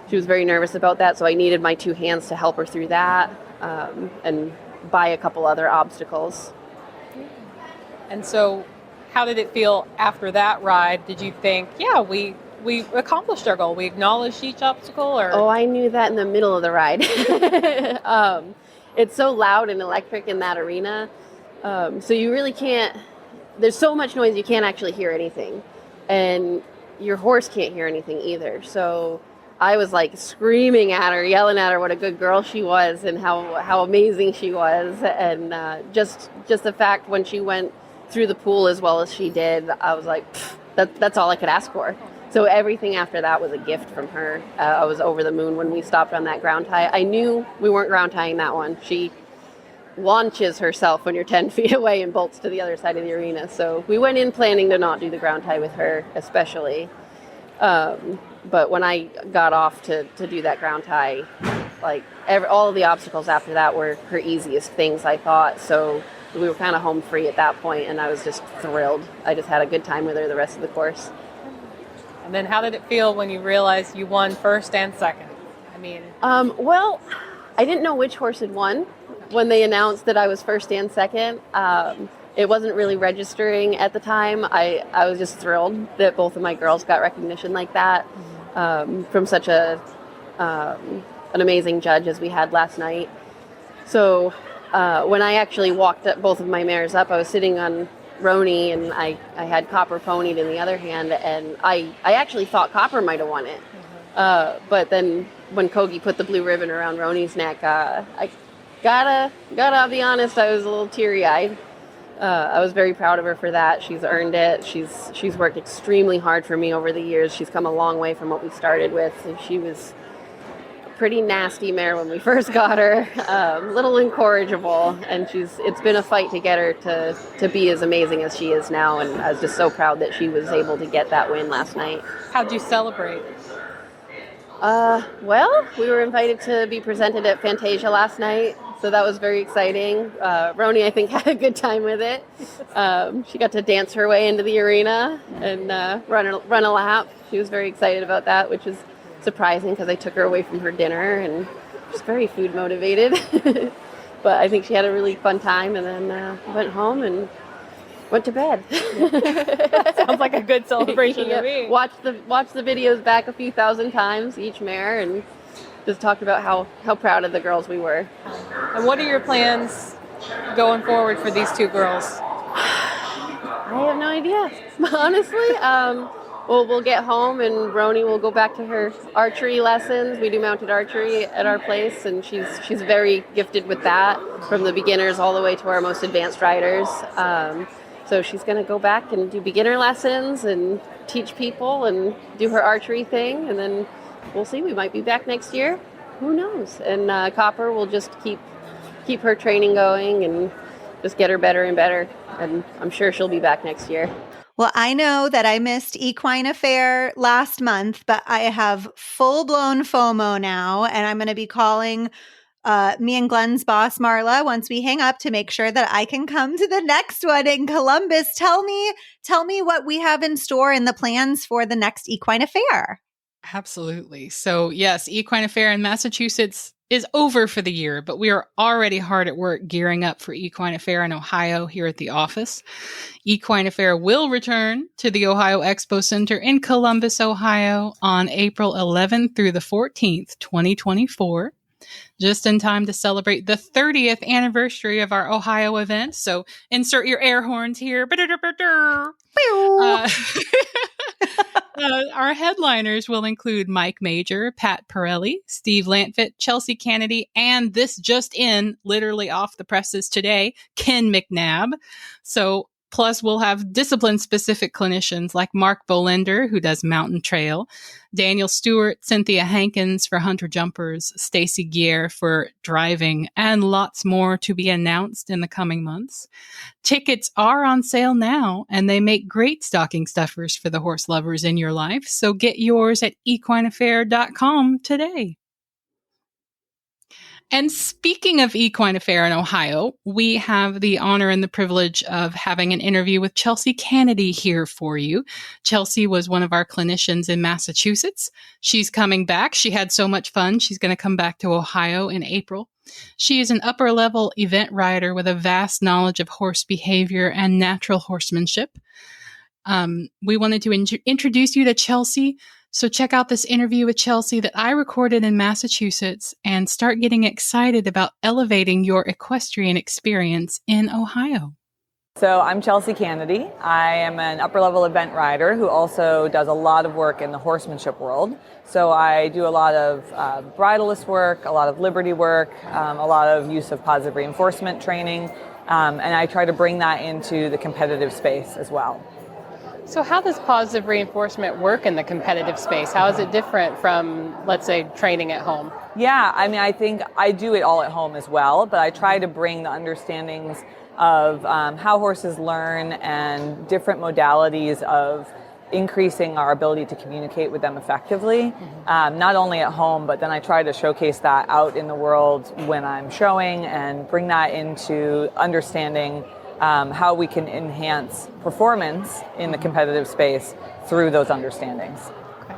[SPEAKER 7] She was very nervous about that, so I needed my 2 hands to help her through that, and by a couple other obstacles.
[SPEAKER 6] And so how did it feel after that ride? Did you think, yeah, we accomplished our goal, we acknowledged each obstacle? Or
[SPEAKER 7] Oh, I knew that in the middle of the ride. It's so loud and electric in that arena, so you really can't, there's so much noise you can't actually hear anything, and your horse can't hear anything either. So I was like screaming at her, yelling at her what a good girl she was and how amazing she was. And just the fact when she went through the pool as well as she did, I was like, that's all I could ask for. So everything after that was a gift from her. I was over the moon when we stopped on that ground tie. I knew we weren't ground tying that one. She launches herself when you're 10 feet away and bolts to the other side of the arena. So we went in planning to not do the ground tie with her, especially. But when I got off to do that ground tie, like all of the obstacles after that were her easiest things, I thought. So we were kind of home free at that point, and I was just thrilled. I just had a good time with her the rest of the course.
[SPEAKER 6] And then how did it feel when you realized you won first and second? I mean...
[SPEAKER 7] Well, I didn't know which horse had won when they announced that I was first and second. It wasn't really registering at the time. I was just thrilled that both of my girls got recognition like that from such an amazing judge as we had last night. So when I actually walked both of my mares up, I was sitting on Roni, and I had Copper ponied in the other hand, and I actually thought Copper might have won it. But then when Kogi put the blue ribbon around Roni's neck, I gotta be honest, I was a little teary-eyed. I was very proud of her for that. She's earned it. She's worked extremely hard for me over the years. She's come a long way from what we started with. She was a pretty nasty mare when we first got her, little incorrigible, and it's been a fight to get her to be as amazing as she is now, and I was just so proud that she was able to get that win last night.
[SPEAKER 6] How'd you celebrate?
[SPEAKER 7] Well, we were invited to be presented at Fantasia last night, so that was very exciting. Roni, I think, had a good time with it. She got to dance her way into the arena and run a lap. She was very excited about that, which is surprising because I took her away from her dinner, and she's very food motivated. But I think she had a really fun time, and then went home and went to bed.
[SPEAKER 6] Sounds like a good celebration to me.
[SPEAKER 7] Watched the videos back a few thousand times, each mare, and just talked about how proud of the girls we were.
[SPEAKER 6] And what are your plans going forward for these two girls?
[SPEAKER 7] I have no idea, honestly. We'll get home, and Roni will go back to her archery lessons. We do mounted archery at our place, and she's very gifted with that, from the beginners all the way to our most advanced riders. So she's going to go back and do beginner lessons and teach people and do her archery thing. And then we'll see. We might be back next year. Who knows? And Copper will just keep her training going and just get her better and better. And I'm sure she'll be back next year.
[SPEAKER 2] Well, I know that I missed Equine Affaire last month, but I have full-blown FOMO now, and I'm going to be calling me and Glenn's boss, Marla, once we hang up to make sure that I can come to the next one in Columbus. Tell me what we have in store and the plans for the next Equine Affaire.
[SPEAKER 3] Absolutely. So yes, Equine Affaire in Massachusetts is over for the year, but we are already hard at work gearing up for Equine Affaire in Ohio here at the office. Equine Affaire will return to the Ohio Expo Center in Columbus, Ohio on April 11th through the 14th, 2024. Just in time to celebrate the 30th anniversary of our Ohio event. So insert your air horns here. Our headliners will include Mike Major, Pat Pirelli, Steve Lantfit, Chelsea Canedy, and this just in, literally off the presses today, Ken McNabb. So plus, we'll have discipline-specific clinicians like Mark Bolender, who does Mountain Trail, Daniel Stewart, Cynthia Hankins for Hunter Jumpers, Stacy Gier for driving, and lots more to be announced in the coming months. Tickets are on sale now, and they make great stocking stuffers for the horse lovers in your life, so get yours at equineaffaire.com today. And speaking of Equine Affaire in Ohio, we have the honor and the privilege of having an interview with Chelsea Canedy here for you. Chelsea was one of our clinicians in Massachusetts. She's coming back. She had so much fun. She's going to come back to Ohio in April. She is an upper-level event rider with a vast knowledge of horse behavior and natural horsemanship. We wanted to introduce you to Chelsea. So check out this interview with Chelsea that I recorded in Massachusetts and start getting excited about elevating your equestrian experience in Ohio.
[SPEAKER 8] So I'm Chelsea Canedy. I am an upper-level event rider who also does a lot of work in the horsemanship world. So I do a lot of bridleless work, a lot of liberty work, a lot of use of positive reinforcement training, and I try to bring that into the competitive space as well.
[SPEAKER 6] So how does positive reinforcement work in the competitive space? How is it different from, let's say, training at home?
[SPEAKER 8] Yeah, I mean, I think I do it all at home as well, but I try to bring the understandings of how horses learn and different modalities of increasing our ability to communicate with them effectively, not only at home, but then I try to showcase that out in the world when I'm showing and bring that into understanding how we can enhance performance in the competitive space through those understandings.
[SPEAKER 6] Okay.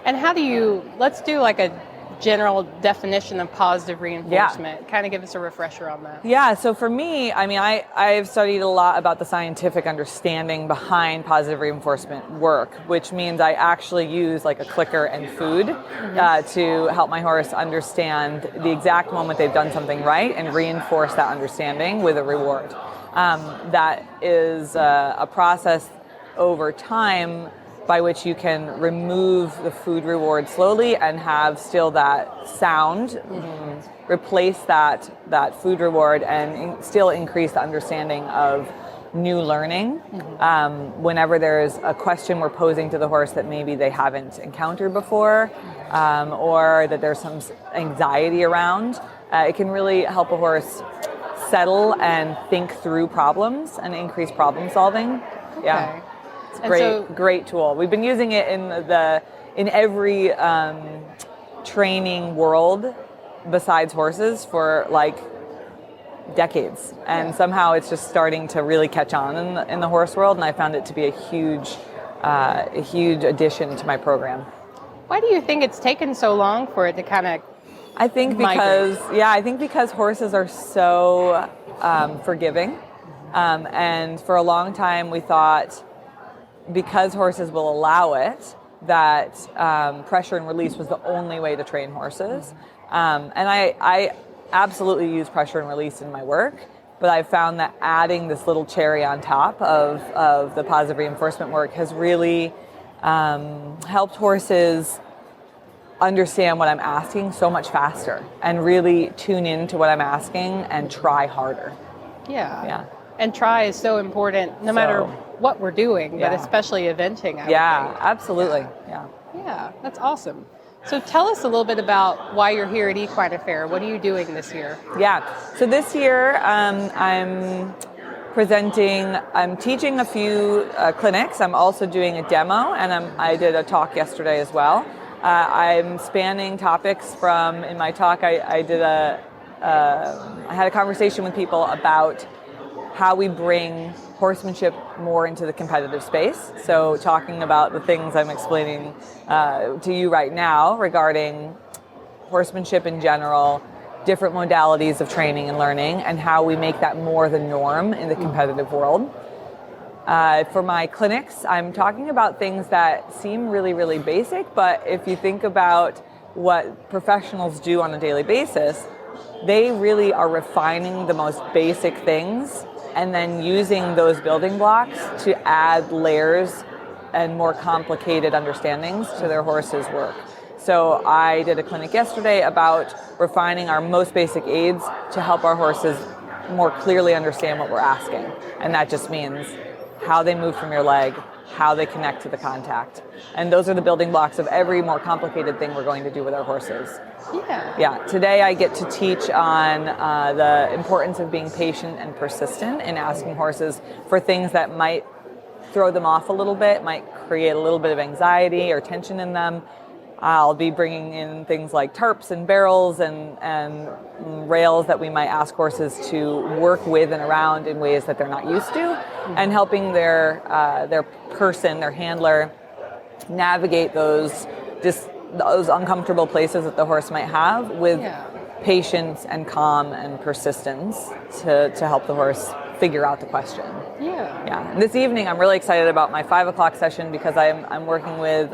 [SPEAKER 6] And how do you, let's do like a general definition of positive reinforcement. Yeah. Kind of give us a refresher on that.
[SPEAKER 8] Yeah, so for me, I mean, I've studied a lot about the scientific understanding behind positive reinforcement work, which means I actually use like a clicker and food to help my horse understand the exact moment they've done something right and reinforce that understanding with a reward. That is a process over time by which you can remove the food reward slowly and have still that sound, replace that food reward and still increase the understanding of new learning. Whenever there's a question we're posing to the horse that maybe they haven't encountered before, or that there's some anxiety around, it can really help a horse settle and think through problems and increase problem solving.
[SPEAKER 6] Okay.
[SPEAKER 8] Yeah, it's a great tool. We've been using it in every training world besides horses for like decades, and somehow it's just starting to really catch on in the horse world. And I found it to be a huge addition to my program.
[SPEAKER 6] Why do you think it's taken so long for it to kind of?
[SPEAKER 8] I think because horses are so forgiving, and for a long time we thought because horses will allow it that pressure and release was the only way to train horses, and I absolutely use pressure and release in my work, but I've found that adding this little cherry on top of the positive reinforcement work has really helped horses understand what I'm asking so much faster and really tune into what I'm asking and try harder.
[SPEAKER 6] Yeah. And try is so important no matter what we're doing, but especially eventing. I would think.
[SPEAKER 8] Absolutely.
[SPEAKER 6] Yeah, that's awesome. So tell us a little bit about why you're here at Equine Affaire. What are you doing this year? Yeah,
[SPEAKER 8] so this year I'm teaching a few clinics. I'm also doing a demo, and I did a talk yesterday as well. I'm spanning topics from, in my talk, I had a conversation with people about how we bring horsemanship more into the competitive space. So talking about the things I'm explaining to you right now regarding horsemanship in general, different modalities of training and learning, and how we make that more the norm in the competitive world. For my clinics, I'm talking about things that seem really, really basic, but if you think about what professionals do on a daily basis, they really are refining the most basic things and then using those building blocks to add layers and more complicated understandings to their horse's work. So I did a clinic yesterday about refining our most basic aids to help our horses more clearly understand what we're asking. And that just means how they move from your leg, how they connect to the contact. And those are the building blocks of every more complicated thing we're going to do with our horses. Yeah. Today I get to teach on the importance of being patient and persistent in asking horses for things that might throw them off a little bit, might create a little bit of anxiety or tension in them. I'll be bringing in things like tarps and barrels and rails that we might ask horses to work with and around in ways that they're not used to, and helping their person, their handler, navigate those uncomfortable places that the horse might have with patience and calm and persistence to help the horse figure out the question. Yeah. And this evening, I'm really excited about my 5 o'clock session because I'm working with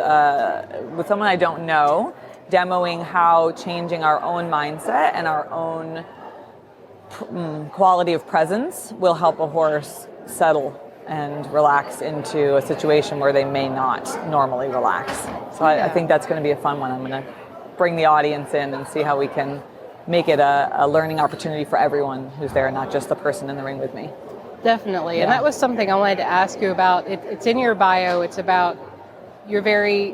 [SPEAKER 8] someone I don't know, demoing how changing our own mindset and our own quality of presence will help a horse settle and relax into a situation where they may not normally relax. So I think that's going to be a fun one. I'm going to bring the audience in and see how we can make it a learning opportunity for everyone who's there, not just the person in the ring with me.
[SPEAKER 6] Definitely. Yeah. And that was something I wanted to ask you about. It's in your bio. It's about you're very,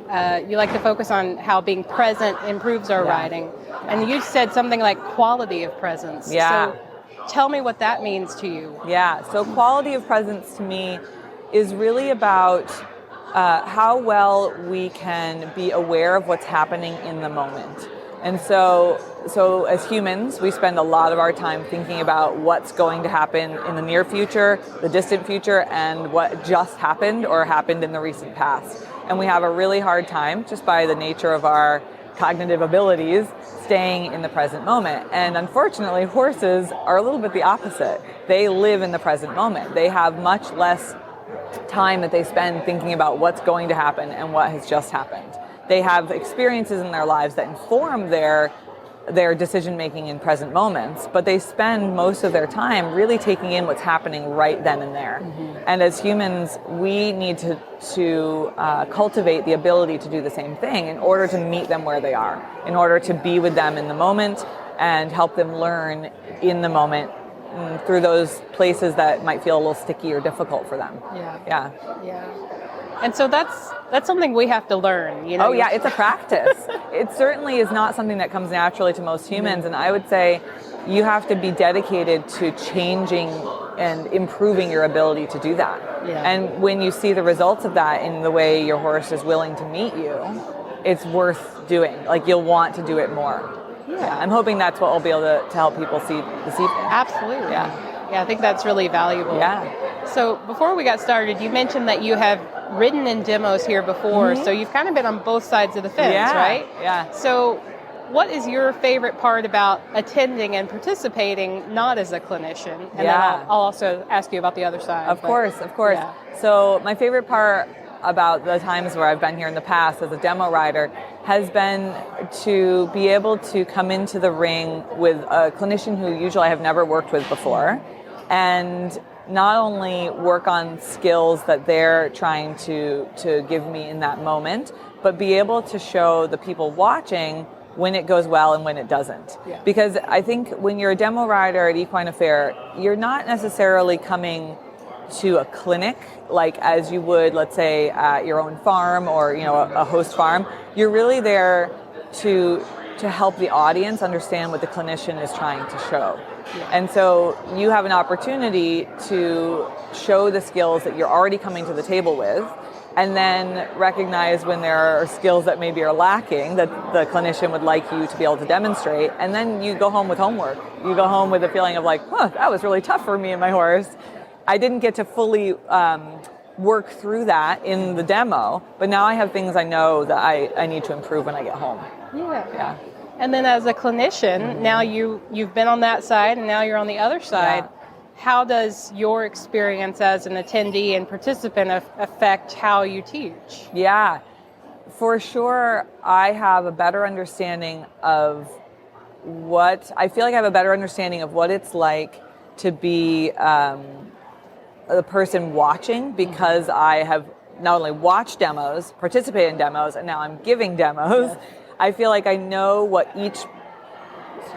[SPEAKER 6] you like to focus on how being present improves our riding. And you said something like quality of presence.
[SPEAKER 8] Yeah.
[SPEAKER 6] So tell me what that means to you.
[SPEAKER 8] Yeah. So quality of presence to me is really about how well we can be aware of what's happening in the moment. And so as humans, we spend a lot of our time thinking about what's going to happen in the near future, the distant future, and what just happened or happened in the recent past. And we have a really hard time, just by the nature of our cognitive abilities, staying in the present moment. And unfortunately, horses are a little bit the opposite. They live in the present moment. They have much less time that they spend thinking about what's going to happen and what has just happened. They have experiences in their lives that inform their decision-making in present moments, but they spend most of their time really taking in what's happening right then and there. Mm-hmm. And as humans, we need to cultivate the ability to do the same thing in order to meet them where they are, in order to be with them in the moment and help them learn in the moment through those places that might feel a little sticky or difficult for them. Yeah.
[SPEAKER 6] And so that's something we have to learn, you know.
[SPEAKER 8] Oh yeah, it's a practice. It certainly is not something that comes naturally to most humans, and I would say you have to be dedicated to changing and improving your ability to do that. Yeah. And when you see the results of that in the way your horse is willing to meet you, it's worth doing. Like, you'll want to do it more. Yeah. I'm hoping that's what we'll be able to help people see this evening.
[SPEAKER 6] Absolutely. Yeah, I think that's really valuable.
[SPEAKER 8] Yeah.
[SPEAKER 6] So before we got started, you mentioned that you have ridden in demos here before, so you've kind of been on both sides of the fence, right?
[SPEAKER 8] Yeah.
[SPEAKER 6] So what is your favorite part about attending and participating, not as a clinician? And then I'll also ask you about the other side.
[SPEAKER 8] Of course. Yeah. So my favorite part about the times where I've been here in the past as a demo rider has been to be able to come into the ring with a clinician who usually I have never worked with before, and not only work on skills that they're trying to give me in that moment, but be able to show the people watching when it goes well and when it doesn't. Yeah. Because I think when you're a demo rider at Equine Affaire, you're not necessarily coming to a clinic like as you would, let's say, at your own farm or a host farm. You're really there to help the audience understand what the clinician is trying to show. Yeah. And so you have an opportunity to show the skills that you're already coming to the table with, and then recognize when there are skills that maybe are lacking that the clinician would like you to be able to demonstrate, and then you go home with homework. You go home with a feeling of like, that was really tough for me and my horse. I didn't get to fully work through that in the demo, but now I have things I know that I need to improve when I get home. Yeah.
[SPEAKER 6] And then as a clinician, now you've been on that side and now you're on the other side. Yeah. How does your experience as an attendee and participant affect how you teach?
[SPEAKER 8] Yeah, for sure. I have a better understanding of what it's like to be the person watching, because I have not only watched demos, participated in demos, and now I'm giving demos. Yeah. I feel like I know what each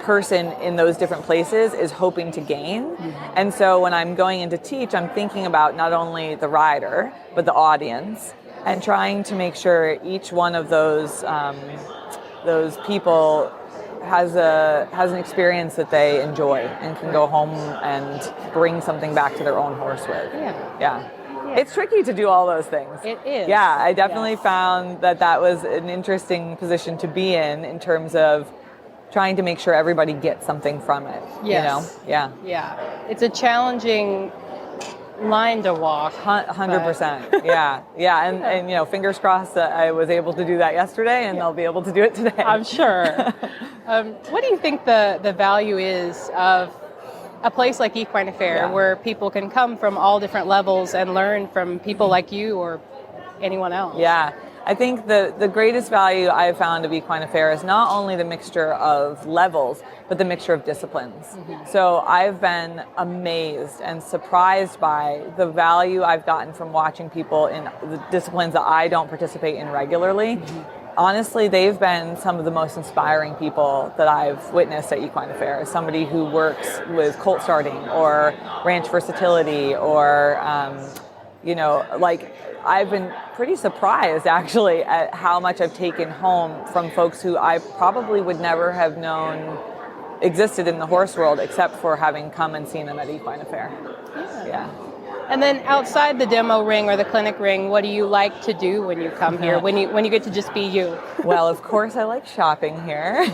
[SPEAKER 8] person in those different places is hoping to gain. Mm-hmm. And so when I'm going in to teach, I'm thinking about not only the rider, but the audience, and trying to make sure each one of those people has an experience that they enjoy and can go home and bring something back to their own horse with. Yeah. It's tricky to do all those things.
[SPEAKER 6] It is.
[SPEAKER 8] Yeah, I definitely found that was an interesting position to be in terms of trying to make sure everybody gets something from it.
[SPEAKER 6] Yes.
[SPEAKER 8] Yeah.
[SPEAKER 6] It's a challenging line to walk.
[SPEAKER 8] 100%. Yeah. And fingers crossed that I was able to do that yesterday, and I'll be able to do it today.
[SPEAKER 6] I'm sure. What do you think the value is of a place like Equine Affaire, where people can come from all different levels and learn from people like you or anyone else?
[SPEAKER 8] Yeah. I think the greatest value I've found of Equine Affaire is not only the mixture of levels, but the mixture of disciplines. So I've been amazed and surprised by the value I've gotten from watching people in the disciplines that I don't participate in regularly. Honestly, they've been some of the most inspiring people that I've witnessed at Equine Affaire. Somebody who works with colt starting or ranch versatility or, I've been pretty surprised actually at how much I've taken home from folks who I probably would never have known existed in the horse world except for having come and seen them at Equine Affaire. Yeah.
[SPEAKER 6] And then outside the demo ring or the clinic ring, what do you like to do when you come here, when you get to just be you?
[SPEAKER 8] Well, of course, I like shopping here.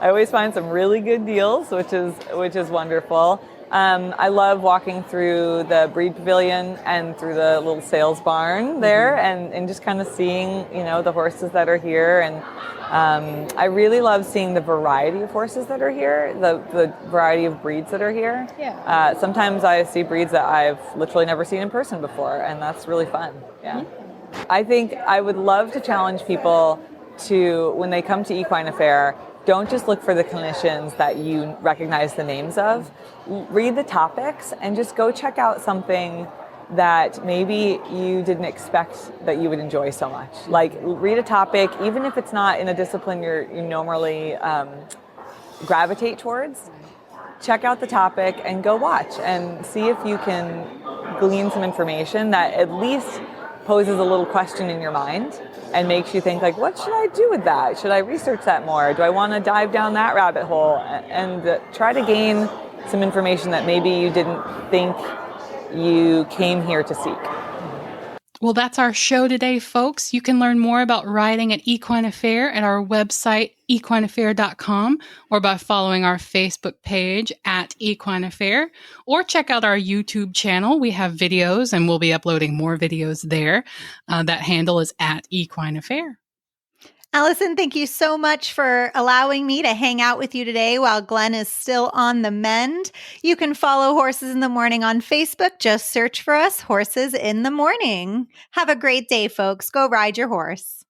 [SPEAKER 8] I always find some really good deals, which is wonderful. I love walking through the breed pavilion and through the little sales barn there, and just kind of seeing, the horses that are here. And I really love seeing the variety of horses that are here, the variety of breeds that are here.
[SPEAKER 6] Yeah.
[SPEAKER 8] Sometimes I see breeds that I've literally never seen in person before, and that's really fun. Yeah. I think I would love to challenge people to, when they come to Equine Affaire, don't just look for the clinicians that you recognize the names of. Read the topics and just go check out something that maybe you didn't expect that you would enjoy so much. Like, read a topic, even if it's not in a discipline you normally gravitate towards. Check out the topic and go watch and see if you can glean some information that at least poses a little question in your mind and makes you think, like, what should I do with that? Should I research that more? Do I want to dive down that rabbit hole? And try to gain some information that maybe you didn't think you came here to seek.
[SPEAKER 3] Well, that's our show today, folks. You can learn more about riding at Equine Affaire at our website, equineaffaire.com, or by following our Facebook page at Equine Affaire, or check out our YouTube channel. We have videos, and we'll be uploading more videos there. That handle is at Equine Affaire.
[SPEAKER 2] Allison, thank you so much for allowing me to hang out with you today while Glenn is still on the mend. You can follow Horses in the Morning on Facebook. Just search for us, Horses in the Morning. Have a great day, folks. Go ride your horse.